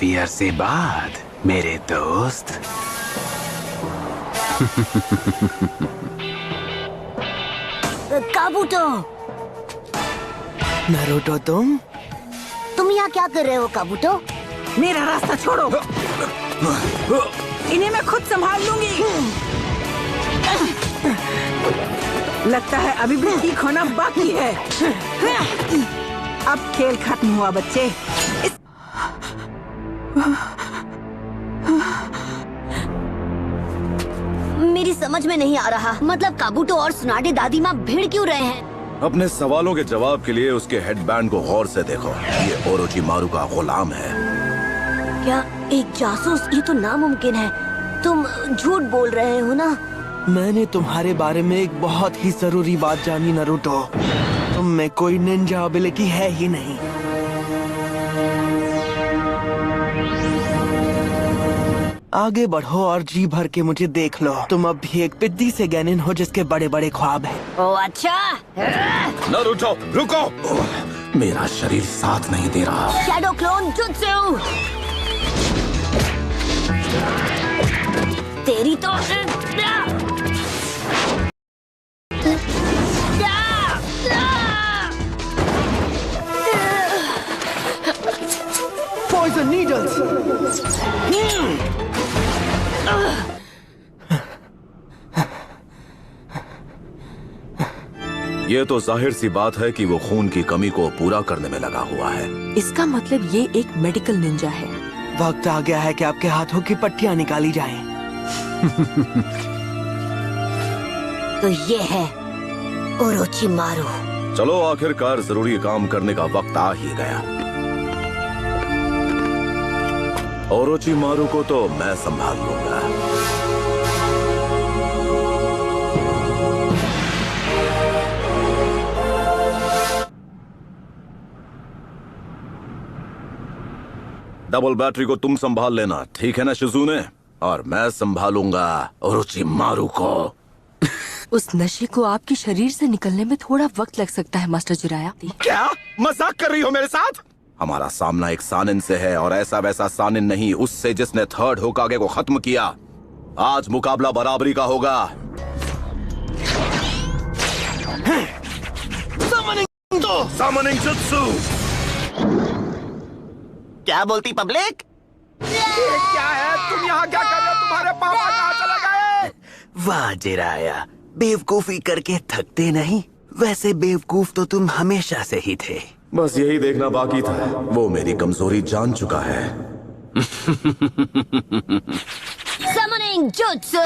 काफी अरसे बाद मेरे दोस्त। काबूतो। नारुतो तुम यहाँ क्या कर रहे हो काबूतो? मेरा रास्ता छोड़ो। इन्हें मैं खुद संभाल लूंगी। लगता है अभी भी ठीक होना बाकी है। अब खेल खत्म हुआ बच्चे। मेरी समझ में नहीं आ रहा, मतलब काबूतो और सुनाडे दादी माँ भिड़ क्यों रहे हैं? अपने सवालों के जवाब के लिए उसके हेडबैंड को गौर से देखो। ये ओरोचिमारू का गुलाम है। क्या एक जासूस? ये तो नामुमकिन है। तुम झूठ बोल रहे हो ना? मैंने तुम्हारे बारे में एक बहुत ही जरूरी बात जानी नारुतो। तुम में कोई निंजा एबिलिटी है ही नहीं। आगे बढ़ो और जी भर के मुझे देख लो। तुम अब भी एक पिद्दी से गैनिन हो जिसके बड़े बड़े ख्वाब हैं। ओ अच्छा। नारुतो रुको, मेरा शरीर साथ नहीं दे रहा। Shadow clone jutsu. तेरी तो Poison needles। ये तो जाहिर सी बात है कि वो खून की कमी को पूरा करने में लगा हुआ है। इसका मतलब ये एक मेडिकल निंजा है। वक्त आ गया है कि आपके हाथों की पट्टियां निकाली जाएं। तो ये है ओरोचिमारू। चलो आखिरकार जरूरी काम करने का वक्त आ ही गया। ओरोचिमारू को तो मैं संभाल लूंगा। डबल बैटरी को तुम संभाल लेना, ठीक है ना शिजुने? और मैं संभालूंगा ओरोचिमारू को। उस नशे को आपके शरीर से निकलने में थोड़ा वक्त लग सकता है मास्टर जिराया। क्या मजाक कर रही हो मेरे साथ? हमारा सामना एक सानिन से है, और ऐसा वैसा सानिन नहीं, उससे जिसने थर्ड होकागे को खत्म किया। आज मुकाबला बराबरी का होगा। Summoning jutsu। क्या बोलती पब्लिक? ये क्या है? तुम यहाँ क्या कर रहे हो? तुम्हारे पापा कहाँ चले गए? वाह जिराया, बेवकूफी करके थकते नहीं। वैसे बेवकूफ तो तुम हमेशा से ही थे। बस यही देखना बाकी था। वो मेरी कमजोरी जान चुका है। Summoning jutsu।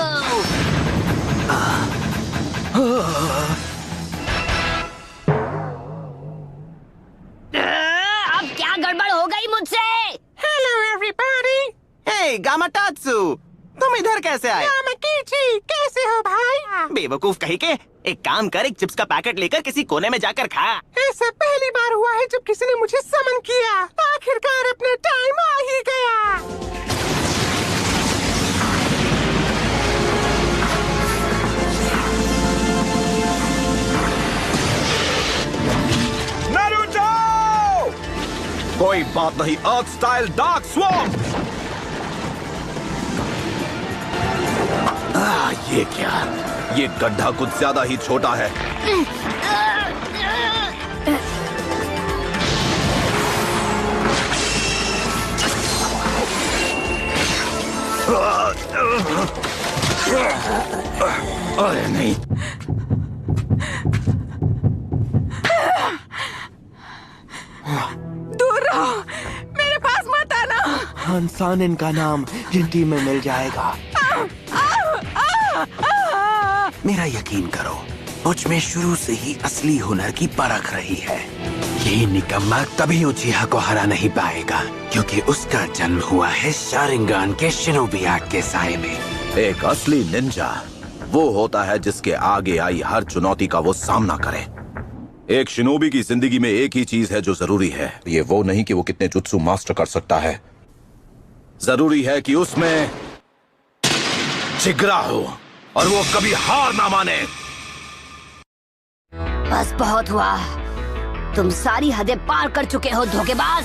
अब क्या गड़बड़ हो गई मुझसे? Hello everybody. हे गामाटात्सु, तुम इधर कैसे आए? गामाकीची, कैसे हो भाई? बेवकूफ कहीं के। एक काम कर, एक चिप्स का पैकेट लेकर किसी कोने में जाकर खा। ऐसा पहली बार हुआ है जब किसी ने मुझे समन किया। आखिरकार अपना टाइम आ ही गया। नारुतो! कोई बात नहीं, अर्थ स्टाइल डार्क स्वॉर्म। ये क्या? ये गड्ढा कुछ ज्यादा ही छोटा है। अरे नहीं। दूर रहो, मेरे पास मत आना। हंसान इनका नाम जिंटी में मिल जाएगा। मेरा यकीन करो, मुझ में शुरू से ही असली हुनर की परख रही है। ये निकम्मा कभी उचिहा को हरा नहीं पाएगा, क्योंकि उसका जन्म हुआ है शारिंगान के शिनोबी आर्ट के साए में। एक असली निंजा वो होता है जिसके आगे आई हर चुनौती का वो सामना करे। एक शिनोबी की जिंदगी में एक ही चीज है जो जरूरी है। ये वो नहीं कि वो कितने जुत्सु मास्टर कर सकता है, जरूरी है कि उसमें जिगरा हो और वो कभी हार ना माने। बस बहुत हुआ, तुम सारी हदें पार कर चुके हो धोखेबाज।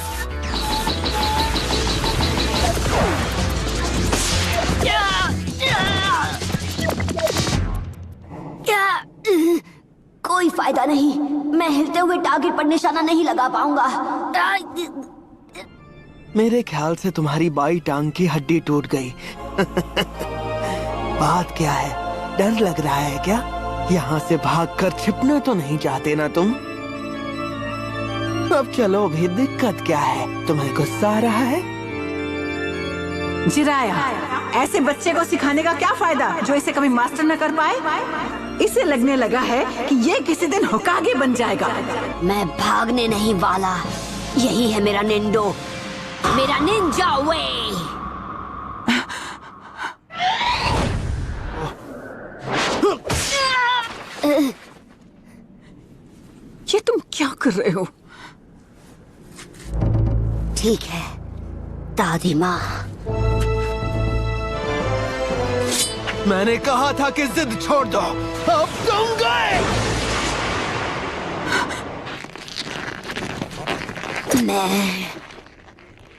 कोई फायदा नहीं। मैं हिलते हुए टारगेट पर निशाना नहीं लगा पाऊंगा। मेरे ख्याल से तुम्हारी बाई टांग की हड्डी टूट गई। बात क्या है, डर लग रहा है क्या? यहाँ से भागकर छिपना तो नहीं चाहते ना तुम? अब चलो भी, दिक्कत क्या है? तुम्हें गुस्सा आ रहा है? जिराया, ऐसे बच्चे को सिखाने का क्या फायदा जो इसे कभी मास्टर न कर पाए? इसे लगने लगा है कि ये किसी दिन होकागे बन जाएगा। मैं भागने नहीं वाला। यही है मेरा निंडो, मेरा निंजा वे। ये तुम क्या कर रहे हो? ठीक है दादी माँ। मैंने कहा था कि जिद छोड़ दो। अब तुम गए।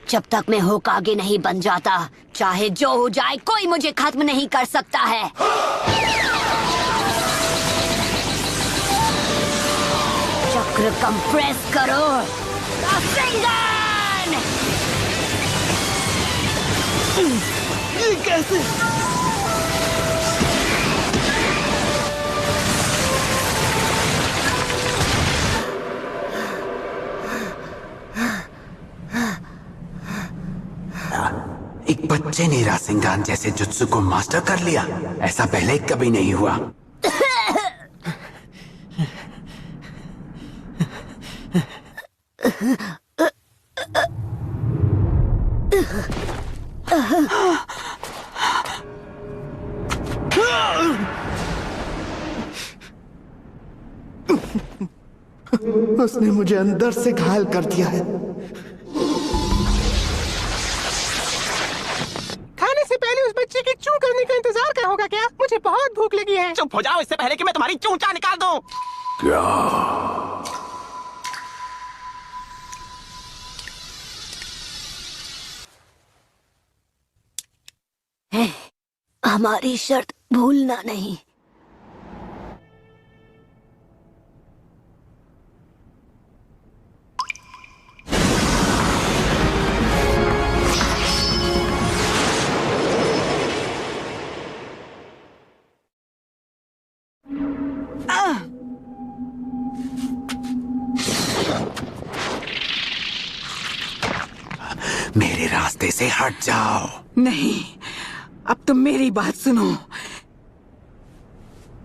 जब तक मैं होकागे नहीं बन जाता, चाहे जो हो जाए, कोई मुझे खत्म नहीं कर सकता है। चक्र कंप्रेस करो। रासेंगन! ये कैसे? एक बच्चे ने रासेंगान जैसे जुत्सु को मास्टर कर लिया। ऐसा पहले कभी नहीं हुआ। उसने मुझे अंदर से घायल कर दिया है। खाने से पहले उस बच्चे की चूं करने का इंतजार क्या होगा क्या? मुझे बहुत भूख लगी है। चुप हो जाओ, इससे पहले कि मैं तुम्हारी चूंचा निकाल दूं। क्या? हमारी शर्त भूलना नहीं। मेरे रास्ते से हट जाओ। नहीं, अब तुम मेरी बात सुनो।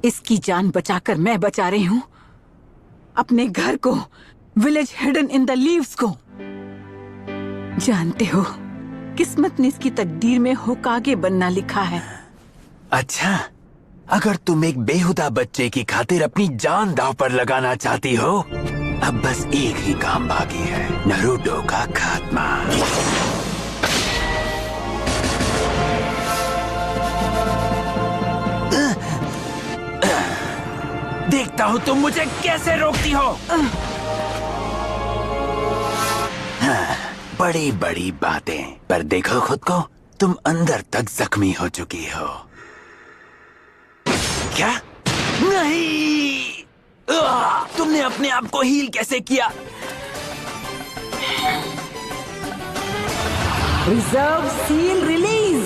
इसकी जान बचाकर मैं बचा रही हूँ अपने घर को, village hidden in the leaves को। जानते हो, किस्मत ने इसकी तकदीर में होकागे बनना लिखा है। अच्छा, अगर तुम एक बेहुदा बच्चे की खातिर अपनी जान दांव पर लगाना चाहती हो, अब बस एक ही काम बाकी है, नारुतो का खात्मा। देखता हूँ तुम मुझे कैसे रोकती हो। हाँ, बड़ी बड़ी बातें, पर देखो खुद को, तुम अंदर तक जख्मी हो चुकी हो। क्या? नहीं! तुमने अपने आप को हील कैसे किया? Reserve seal release.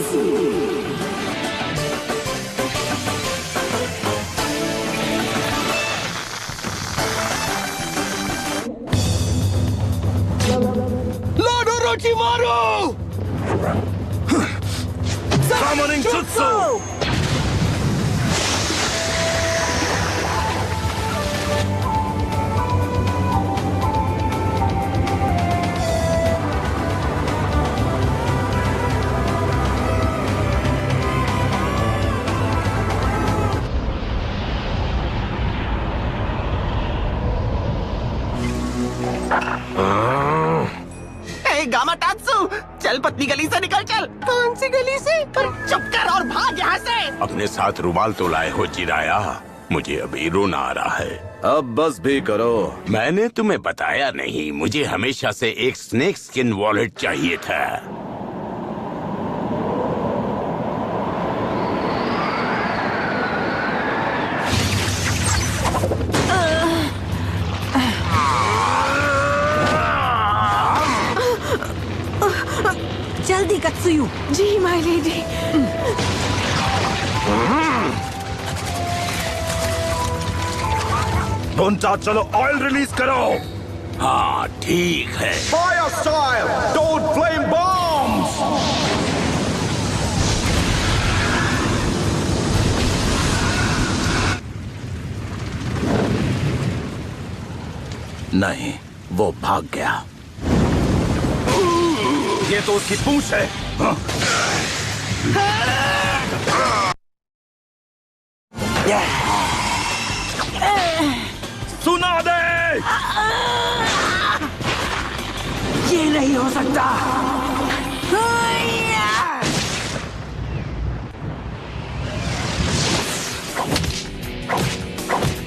Lord Orochimaru! Summoning Jutsu! गामाटात्सु, चल पतली गली से निकल चल। कौन सी गली से? चुप कर और भाग यहाँ से। अपने साथ रुमाल तो लाए हो जिराया, मुझे अभी रोना आ रहा है। अब बस भी करो। मैंने तुम्हें बताया नहीं, मुझे हमेशा से एक स्नेक स्किन वॉलेट चाहिए था। जल्दी कत्सुयु। जी माय लेडी। ढोंचा चलो, ऑयल रिलीज करो। हाँ ठीक है। Fire style, don't flame bombs. नहीं, वो भाग गया। ये तो उसकी पूंछ है। हाँ? सुना दे। ये नहीं हो सकता।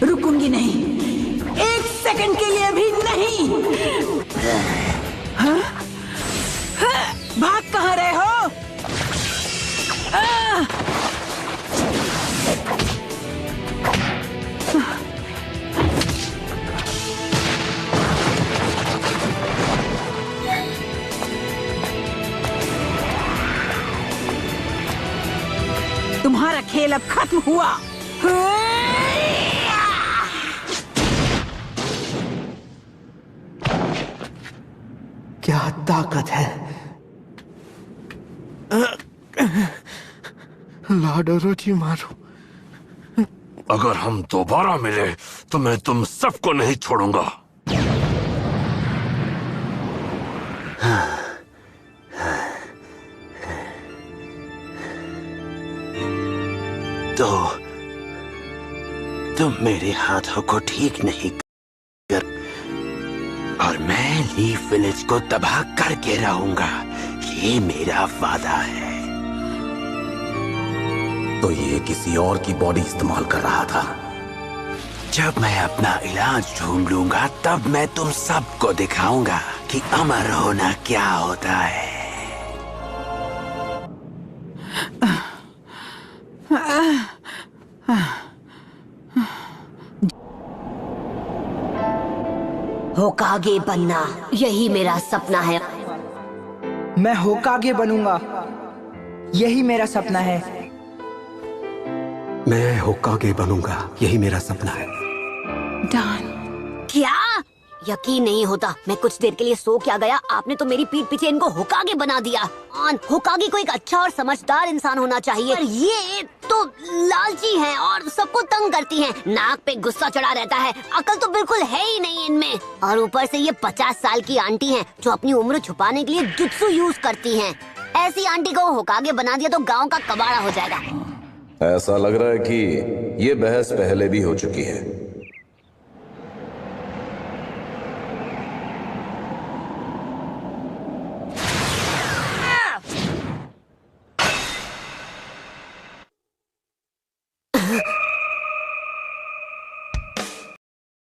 रुकूंगी नहीं, एक सेकंड के लिए भी नहीं। हाँ? हाँ? भाग कहाँ रहे हो? तुम्हारा खेल अब खत्म हुआ। क्या ताकत है। लॉर्ड ओरोचिमारू, अगर हम दोबारा मिले तो मैं तुम सबको नहीं छोड़ूंगा। तो तुम मेरे हाथों को ठीक नहीं कर, और मैं लीफ विलेज को तबाह करके रहूंगा। ये मेरा वादा है। तो ये किसी और की बॉडी इस्तेमाल कर रहा था। जब मैं अपना इलाज ढूंढ लूंगा तब मैं तुम सबको दिखाऊंगा कि अमर होना क्या होता है। होकागे बनना, यही मेरा सपना है। मैं होकागे बनूंगा, यही मेरा सपना है। मैं होकागे बनूंगा, यही मेरा सपना है। डॉन, क्या? यकीन नहीं होता, मैं कुछ देर के लिए सो क्या गया। आपने तो मेरी पीठ पीछे इनको होकागे बना दिया। होकागे को एक अच्छा और समझदार इंसान होना चाहिए, पर ये तो लालची हैं और सबको तंग करती हैं। नाक पे गुस्सा चढ़ा रहता है, अकल तो बिल्कुल है ही नहीं इनमें। और ऊपर से ये 50 साल की आंटी हैं जो अपनी उम्र छुपाने के लिए जुत्सु यूज करती हैं। ऐसी आंटी को होकागे बना दिया तो गाँव का कबाड़ा हो जाएगा। ऐसा लग रहा है कि ये बहस पहले भी हो चुकी है।